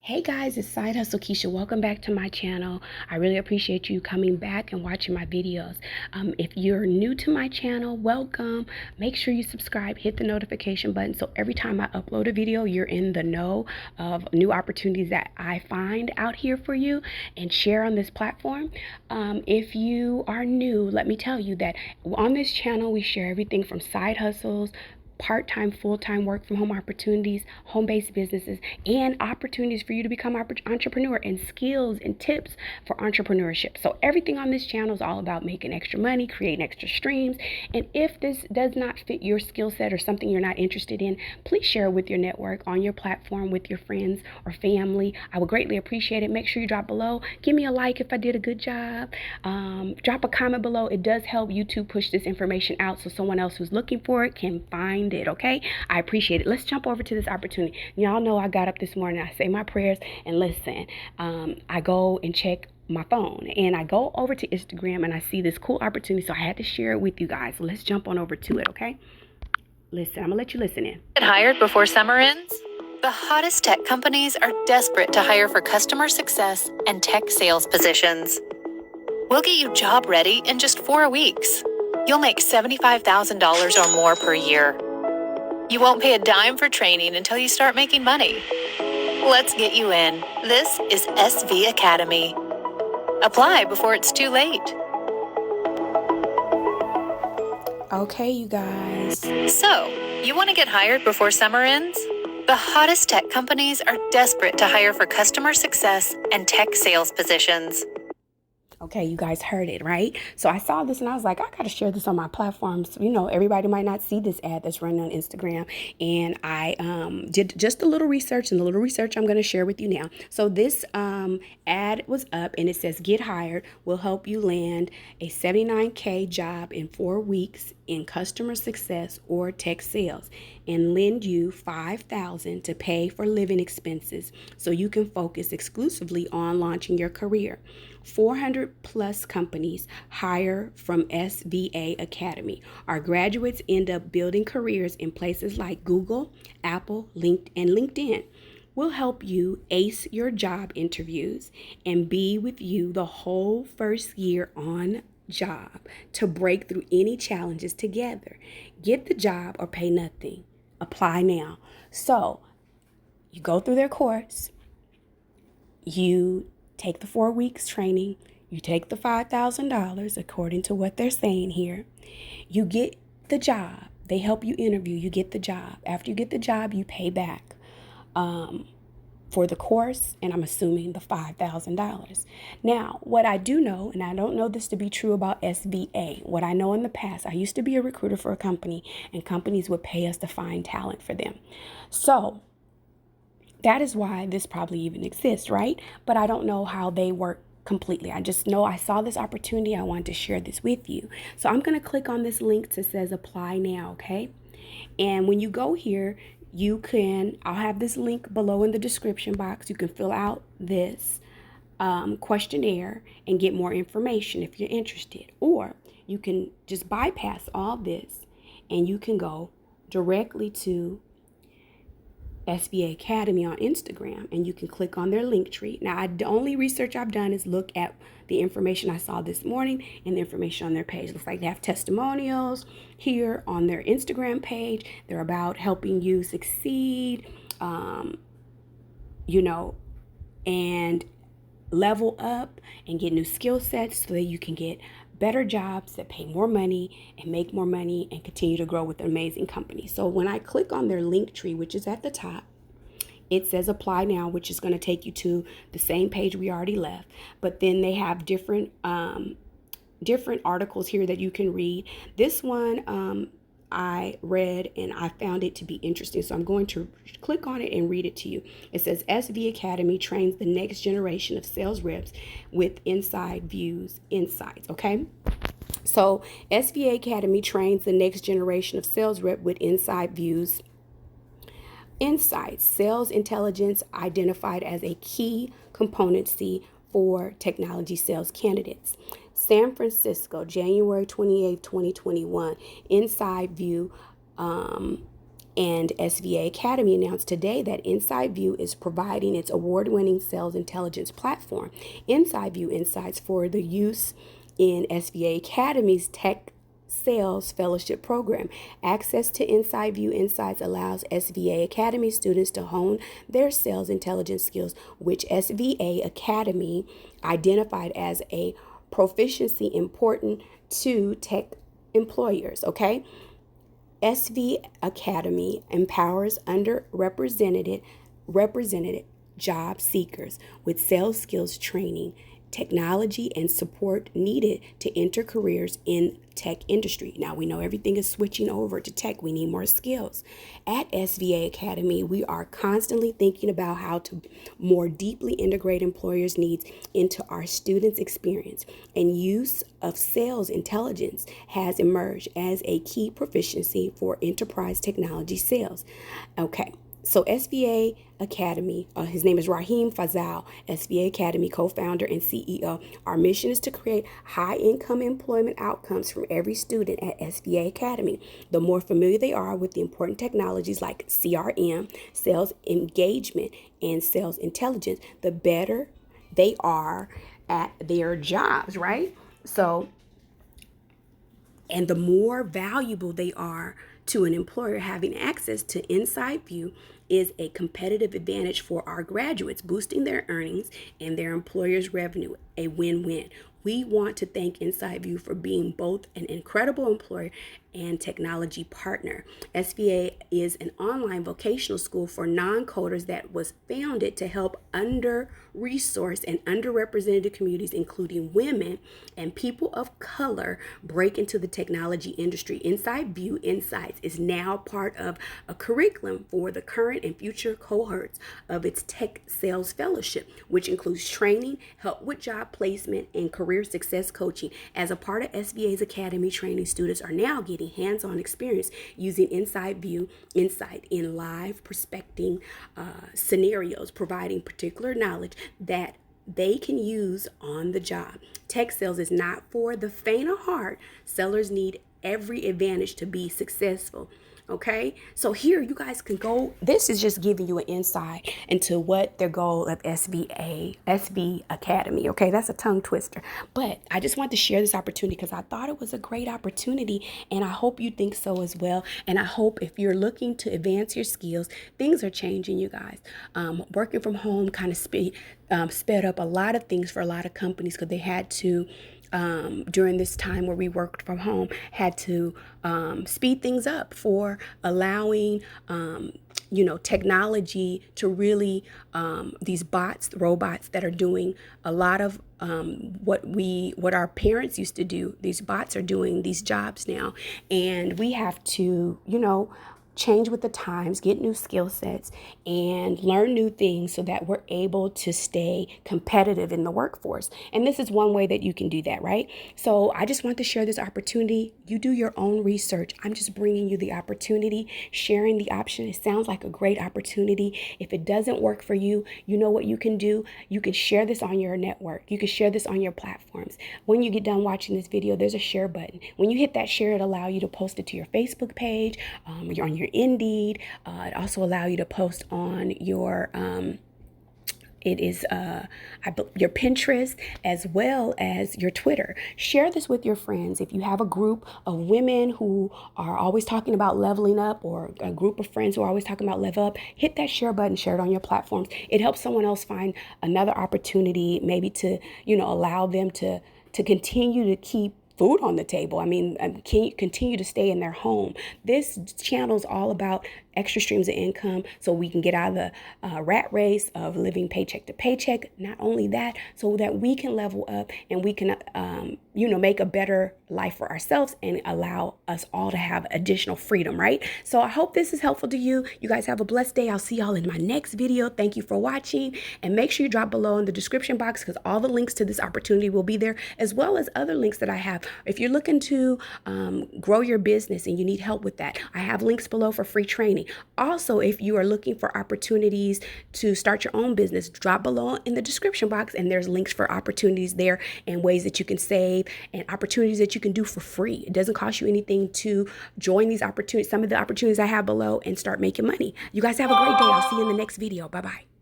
Hey guys, it's Side Hustle Keisha. Welcome back to my channel. I really appreciate you coming back and watching my videos. If you're new to my channel, welcome. Make sure you subscribe, hit the notification button so every time I upload a video, you're in the know of new opportunities that I find out here for you and share on this platform. If you are new, let me tell you that on this channel, we share everything from side hustles, part-time, full-time work from home opportunities, home-based businesses, and opportunities for you to become an entrepreneur, and skills and tips for entrepreneurship. So everything on this channel is all about making extra money, creating extra streams. And if this does not fit your skill set or something you're not interested in, please share it with your network, on your platform, with your friends or family. I would greatly appreciate it. Make sure you drop below. Give me a like if I did a good job. Drop a comment below. It does help YouTube push this information out so someone else who's looking for it can find it. Okay, I appreciate it. Let's jump over to this opportunity. Y'all know I got up this morning, I say my prayers, and listen, I go and check my phone and I go over to Instagram and I see this cool opportunity, so I had to share it with you guys. So let's jump on over to it. Okay, listen, I'm gonna let you listen in. Get hired before summer ends? The hottest tech companies are desperate to hire for customer success and tech sales positions. We'll get you job ready in just 4 weeks. You'll make $75,000 or more per year. You won't pay a dime for training until you start making money. Let's get you in. This is SV Academy. Apply before it's too late. Okay, you guys. So, you want to get hired before summer ends? The hottest tech companies are desperate to hire for customer success and tech sales positions. Okay, you guys heard it, right? So I saw this and I was like, I got to share this on my platforms. You know, everybody might not see this ad that's running on Instagram. And I did just a little research, and the little research I'm going to share with you now. So this ad was up and it says, get hired. We'll help you land a $79K job in 4 weeks in customer success or tech sales, and lend you $5,000 to pay for living expenses so you can focus exclusively on launching your career. 400 plus companies hire from SVA Academy. Our graduates end up building careers in places like Google, Apple, and LinkedIn. We'll help you ace your job interviews and be with you the whole first year on job to break through any challenges together. Get the job or pay nothing. Apply now. So you go through their course, you take the 4 weeks training, you take the $5,000 according to what they're saying here. You get the job. They help you interview. You get the job. After you get the job, you pay back for the course, and I'm assuming the $5,000. Now, what I do know, and I don't know this to be true about SVA, what I know in the past, I used to be a recruiter for a company, and companies would pay us to find talent for them. So that is why this probably even exists, right? But I don't know how they work completely. I just know I saw this opportunity. I wanted to share this with you. So I'm going to click on this link that says apply now, okay? And when you go here, I'll have this link below in the description box. You can fill out this questionnaire and get more information if you're interested. Or you can just bypass all this and you can go directly to SVA Academy on Instagram, and you can click on their link tree. Now, the only research I've done is look at the information I saw this morning and the information on their page. Looks like they have testimonials here on their Instagram page. They're about helping you succeed, and level up and get new skill sets so that you can get better jobs that pay more money and make more money and continue to grow with an amazing company. So when I click on their link tree, which is at the top, it says apply now, which is going to take you to the same page we already left. But then they have different articles here that you can read. This one I read and I found it to be interesting, so I'm going to click on it and read it to you. It says SV Academy trains the next generation of sales reps with inside views, insights. Okay, so SVA Academy trains the next generation of sales rep with inside views, insights, sales intelligence identified as a key componency for technology sales candidates. San Francisco, January 28, 2021, Inside View And SVA Academy announced today that Inside View is providing its award-winning sales intelligence platform, Inside View Insights, for the use in SVA Academy's Tech Sales Fellowship Program. Access to Inside View Insights allows SVA Academy students to hone their sales intelligence skills, which SVA Academy identified as a proficiency important to tech employers. Okay. SV Academy empowers represented job seekers with sales skills training, technology, and support needed to enter careers in tech industry. Now we know everything is switching over to tech. We need more skills. At SVA Academy, we are constantly thinking about how to more deeply integrate employers' needs into our students' experience, and use of sales intelligence has emerged as a key proficiency for enterprise technology sales. Okay. So SVA Academy, his name is Rahim Fazal, SVA Academy co-founder and CEO. Our mission is to create high-income employment outcomes from every student at SVA Academy. The more familiar they are with the important technologies like CRM, sales engagement, and sales intelligence, the better they are at their jobs, right? So, and the more valuable they are to an employer, having access to Inside View is a competitive advantage for our graduates, boosting their earnings and their employer's revenue, a win-win. We want to thank Inside View for being both an incredible employer and technology partner. SVA is an online vocational school for non-coders that was founded to help under-resourced and underrepresented communities, including women and people of color, break into the technology industry. Inside View Insights is now part of a curriculum for the current and future cohorts of its Tech Sales Fellowship, which includes training, help with job placement, and career success coaching. As a part of SVA's Academy training, students are now getting hands-on experience using Inside View Insight in live prospecting scenarios, providing particular knowledge that they can use on the job. Tech sales is not for the faint of heart. Sellers need every advantage to be successful. Okay, so here you guys can go. This is just giving you an insight into what their goal of SV Academy. Okay, that's a tongue twister, but I just want to share this opportunity because I thought it was a great opportunity, and I hope you think so as well. And I hope if you're looking to advance your skills, things are changing, you guys. Working from home kind of sped up a lot of things for a lot of companies because they had to. During this time where we worked from home, had to speed things up for allowing, technology to really, these robots that are doing a lot of what our parents used to do. These bots are doing these jobs now, and we have to, change with the times, get new skill sets, and learn new things so that we're able to stay competitive in the workforce. And this is one way that you can do that, right? So I just want to share this opportunity. You do your own research. I'm just bringing you the opportunity, sharing the option. It sounds like a great opportunity. If it doesn't work for you, you know what you can do. You can share this on your network. You can share this on your platforms. When you get done watching this video, there's a share button. When you hit that share, it allows you to post it to your Facebook page, you're on your Indeed. It also allows you to post on your your Pinterest as well as your Twitter. Share this with your friends. If you have a group of women who are always talking about leveling up, or a group of friends who are always talking about level up, hit that share button, share it on your platforms. It helps someone else find another opportunity, maybe to, allow them to continue to keep food on the table. I mean, can continue to stay in their home. This channel is all about extra streams of income so we can get out of the rat race of living paycheck to paycheck. Not only that, so that we can level up and we can, make a better life for ourselves and allow us all to have additional freedom, right? So I hope this is helpful to you. You guys have a blessed day. I'll see y'all in my next video. Thank you for watching, and make sure you drop below in the description box because all the links to this opportunity will be there, as well as other links that I have. If you're looking to grow your business and you need help with that, I have links below for free training. Also, if you are looking for opportunities to start your own business, drop below in the description box, and there's links for opportunities there and ways that you can save and opportunities that you can do for free. It doesn't cost you anything to join these opportunities, some of the opportunities I have below, and start making money. You guys have a great day. I'll see you in the next video. Bye-bye.